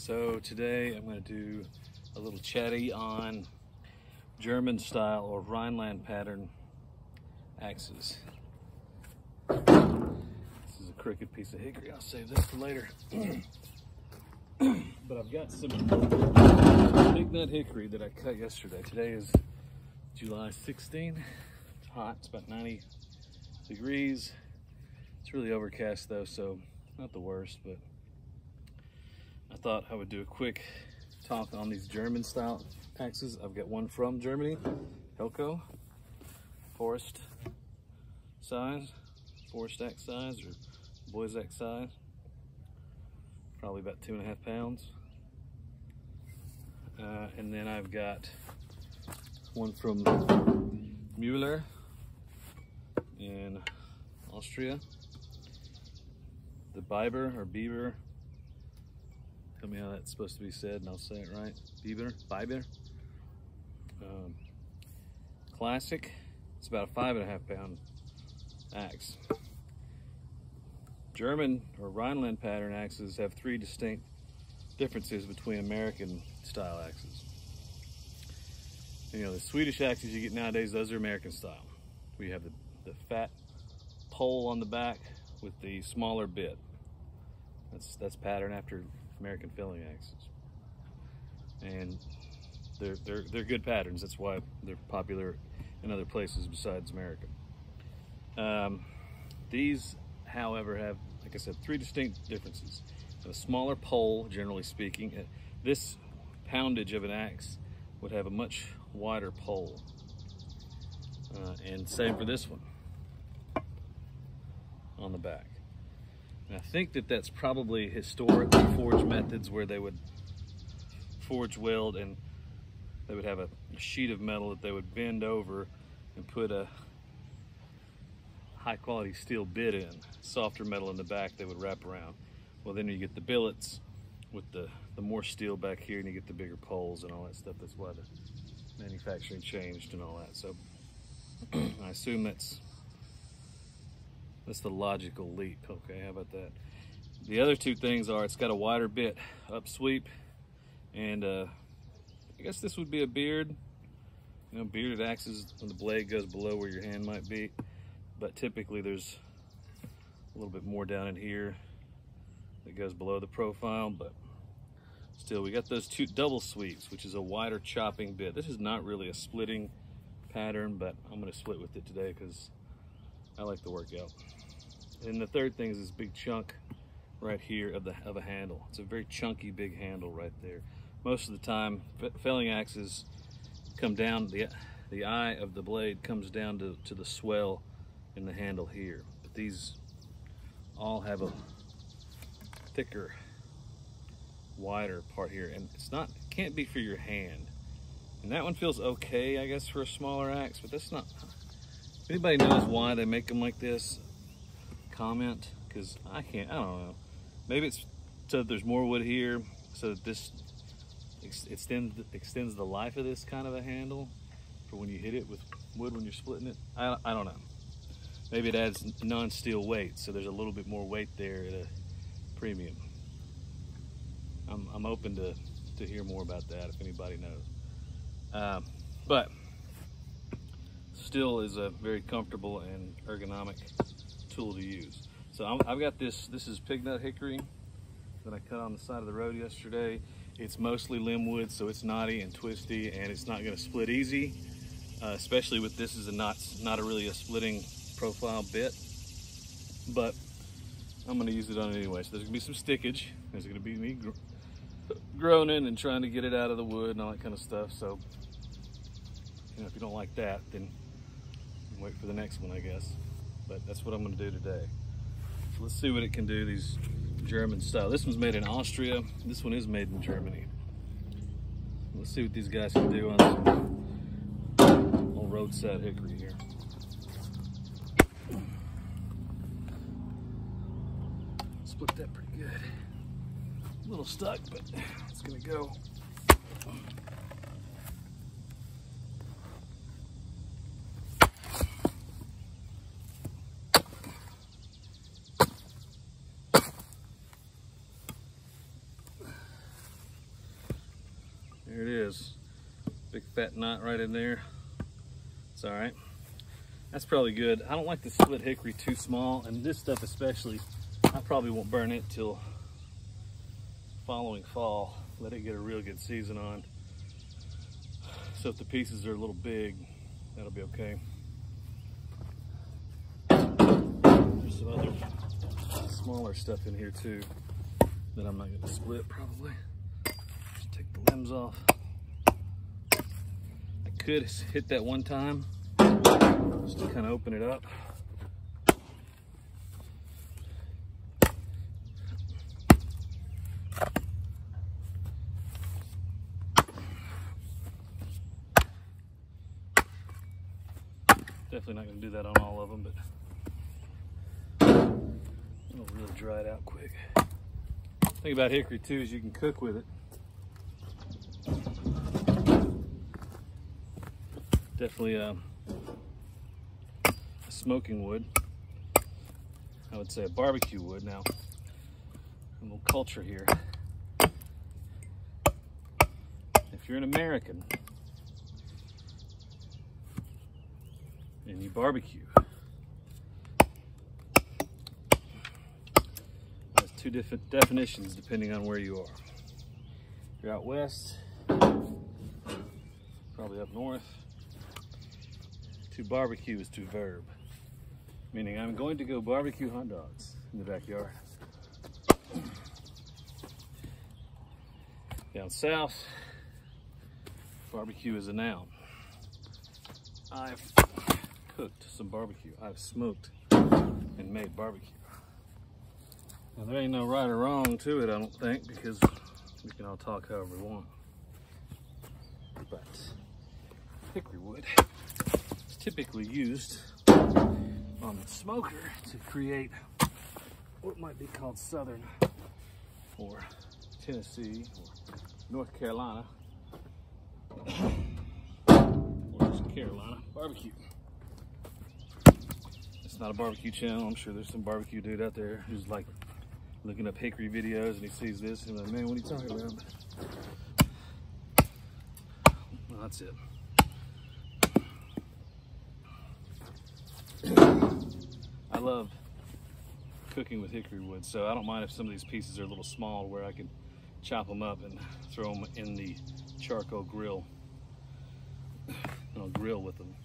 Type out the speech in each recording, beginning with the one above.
So today I'm going to do a little chatty on German style or Rhineland pattern axes. This is a crooked piece of hickory. I'll save that for later. But I've got some Pignut Hickory that I cut yesterday. Today is July 16. It's hot. It's about 90 degrees. It's really overcast though, so not the worst, but I thought I would do a quick talk on these German style axes. I've got one from Germany, Helco, forest axe size or boy's axe size, probably about 2.5 pounds. And then I've got one from Müller in Austria, the Biber. Tell me how that's supposed to be said and I'll say it right. Biber. Classic. It's about a 5.5 pound axe. German or Rhineland pattern axes have 3 distinct differences between American style axes. You know, the Swedish axes you get nowadays, those are American style. We have the fat pole on the back with the smaller bit. That's pattern after American filling axes, and they're good patterns. That's why they're popular in other places besides America. These, however, have, like I said, 3 distinct differences. A smaller pole, generally speaking. This poundage of an axe would have a much wider pole, and same for this one on the back. And I think that's probably historic forge methods where they would forge weld and they would have a sheet of metal that they would bend over and put a high quality steel bit in, softer metal in the back they would wrap around. Well, then you get the billets with the more steel back here and you get the bigger poles and all that stuff. That's why the manufacturing changed and all that. So I assume that's the logical leap. Okay, how about that? The other 2 things are, it's got a wider bit up sweep, and I guess this would be a beard. You know, bearded axes, when the blade goes below where your hand might be, but typically there's a little bit more down in here that goes below the profile, but still we got those 2 double sweeps, which is a wider chopping bit. This is not really a splitting pattern, but I'm going to split with it today because I like the workout. And the third thing is this big chunk right here of a handle. It's a very chunky big handle right there. Most of the time felling axes come down, the eye of the blade comes down to the swell in the handle here, but these all have a thicker, wider part here, and it can't be for your hand. And that one feels okay, I guess, for a smaller axe, but that's not. If anybody knows why they make them like this, comment, because I don't know. Maybe it's so that there's more wood here, so that this extends the life of this kind of a handle for when you hit it with wood when you're splitting it. I don't know. Maybe it adds non-steel weight, so there's a little bit more weight there at a premium. I'm open to hear more about that if anybody knows. But still is a very comfortable and ergonomic tool to use. So I've got this is Pignut Hickory that I cut on the side of the road yesterday. It's mostly limb wood, so it's knotty and twisty, and it's not going to split easy, especially with this is not really a splitting profile bit, but I'm going to use it on it anyway. So there's going to be some stickage. There's going to be me groaning and trying to get it out of the wood and all that kind of stuff. So, you know, if you don't like that, then wait for the next one, I guess. But that's what I'm going to do today. So let's see what it can do, these German style. This one's made in Austria. This one is made in Germany. Let's see what these guys can do on some old roadside hickory here. Split that pretty good. A little stuck, but it's going to go. There it is. Big fat knot right in there. It's all right. That's probably good. I don't like the split hickory too small, and this stuff especially, I probably won't burn it till following fall. Let it get a real good season on. So if the pieces are a little big, that'll be okay. There's some other smaller stuff in here too that I'm not going to split probably. Just take the limbs off. I could hit that one time just to kind of open it up. Definitely not going to do that on all of them, but it'll really dry it out quick. The thing about hickory too is you can cook with it. Definitely a smoking wood. I would say a barbecue wood. Now, a little culture here. If you're an American and you barbecue, there's two different definitions depending on where you are. If you're out west, probably up north, to barbecue is to verb, meaning I'm going to go barbecue hot dogs in the backyard. Down south, barbecue is a noun. I've cooked some barbecue. I've smoked and made barbecue. Now there ain't no right or wrong to it, I don't think, because we can all talk however we want. But hickory wood is typically used on the smoker to create what might be called Southern or Tennessee or North Carolina or just Carolina barbecue. It's not a barbecue channel. I'm sure there's some barbecue dude out there who's like looking up hickory videos and he sees this and he's like, man, what are you talking about? Well, that's it. I love cooking with hickory wood, so I don't mind if some of these pieces are a little small where I can chop them up and throw them in the charcoal grill and I'll grill with them.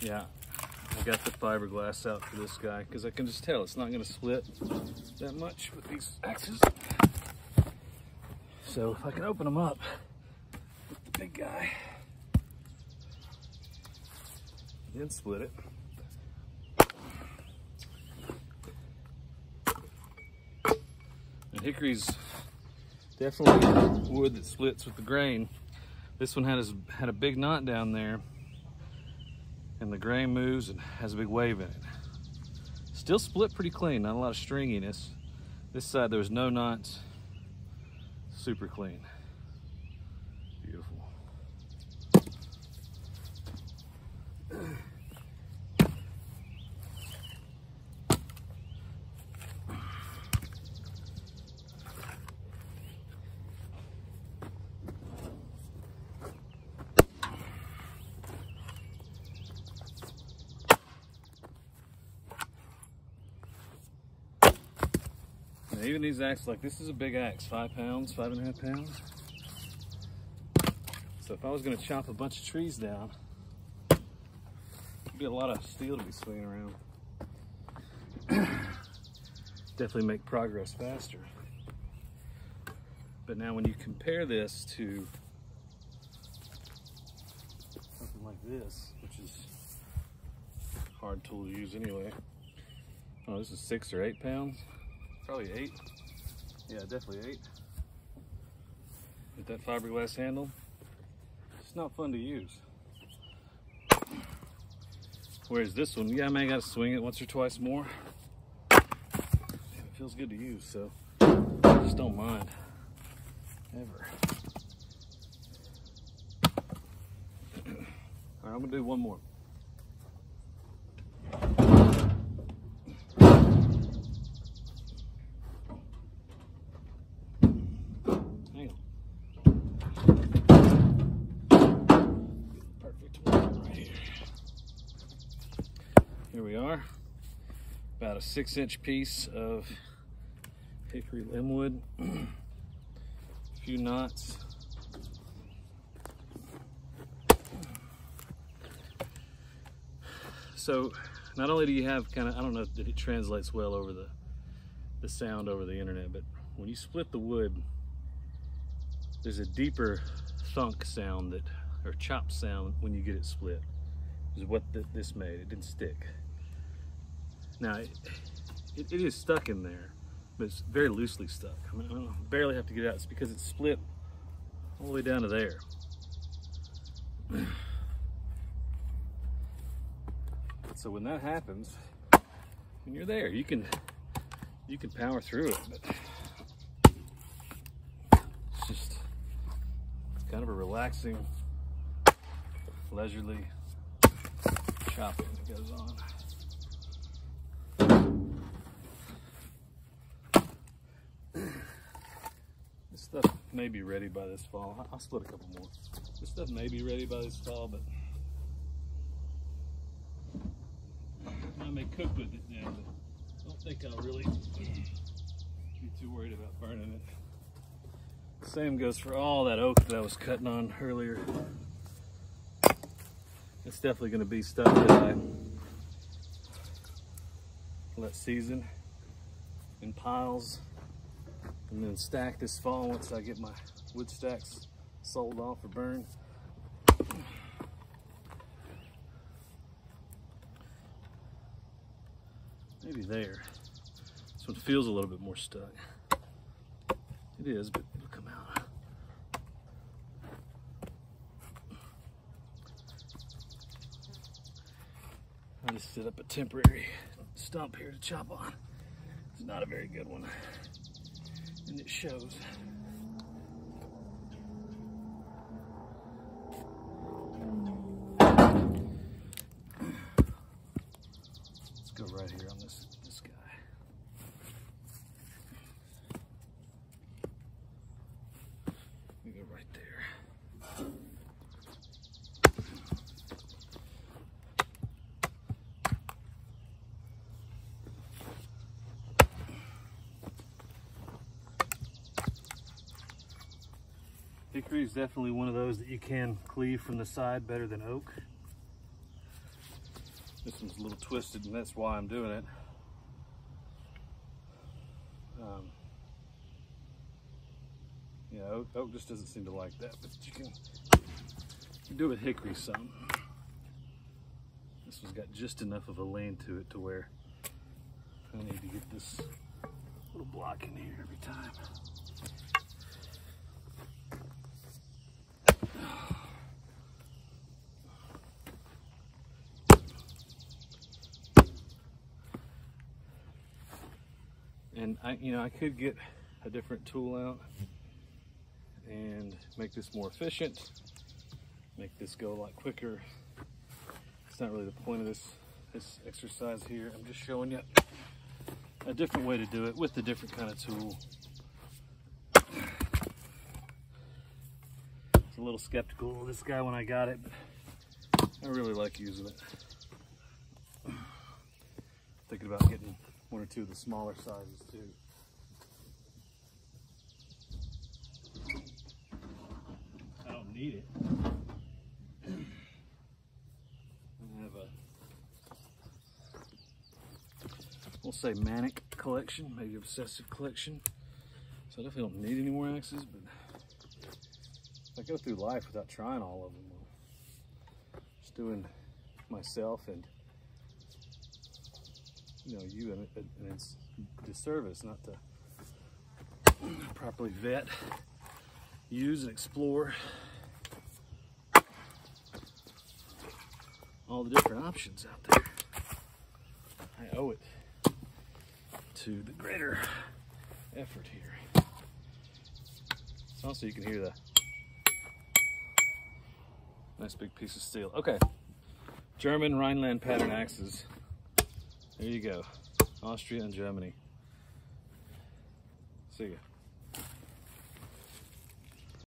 Yeah, I got the fiberglass out for this guy because I can just tell it's not going to split that much with these axes. So if I can open them up with the big guy, then split it. And hickory's definitely wood that splits with the grain. This one had a big knot down there, and the grain moves and has a big wave in it. Still split pretty clean, not a lot of stringiness. This side there was no knots, super clean. Beautiful. Even these axes, like this is a big axe, 5 pounds, 5.5 pounds. So if I was going to chop a bunch of trees down, it'd be a lot of steel to be swinging around. Definitely make progress faster. But now when you compare this to something like this, which is a hard tool to use anyway. Oh, this is 6 or 8 pounds. Probably 8. Yeah, definitely 8. With that fiberglass handle, it's not fun to use. Whereas this one, yeah, I may gotta swing it once or twice more. It feels good to use, so I just don't mind. ever. All right, I'm gonna do one more. Hang on. Perfect one right here. Here we are. About a 6-inch piece of hickory limbwood. A few knots. So not only do you have kind of, I don't know that it translates well over the sound over the internet, but when you split the wood, there's a deeper thunk sound that, or chop sound when you get it split. Is what this made. It didn't stick. Now it is stuck in there, but it's very loosely stuck. I mean, I barely have to get it out. It's because it's split all the way down to there. So when that happens, when you're there, you can power through it, but it's kind of a relaxing, leisurely chopping that goes on. This stuff may be ready by this fall. I'll split a couple more. This stuff may be ready by this fall, but I may cook with it now, but I don't think I'll really be too worried about burning it. Same goes for all that oak that I was cutting on earlier. It's definitely going to be stuff that I let season in piles and then stack this fall once I get my wood stacks sold off or burned. Maybe there. This one feels a little bit more stuck. It is, but it'll come out. I just set up a temporary stump here to chop on. It's not a very good one, and it shows. Let's go right here on this guy. We go right there. Hickory is definitely one of those that you can cleave from the side better than oak. This one's a little twisted, and that's why I'm doing it. Yeah, oak just doesn't seem to like that, but you can do it with hickory some. This one's got just enough of a lean to it to where I need to get this little block in here every time. And I could get a different tool out and make this more efficient, make this go a lot quicker. It's not really the point of this exercise here. I'm just showing you a different way to do it with a different kind of tool. I was a little skeptical of this guy when I got it, but I really like using it. Thinking about getting one or two of the smaller sizes too. I don't need it. I have a, we'll say manic collection, maybe obsessive collection. So I definitely don't need any more axes, but if I go through life without trying all of them, well, just doing myself and you, and it's disservice not to properly vet, use, and explore all the different options out there. I owe it to the greater effort here. Also, you can hear the nice big piece of steel. Okay, German Rhineland Pattern Axes. There you go, Austria and Germany. See ya.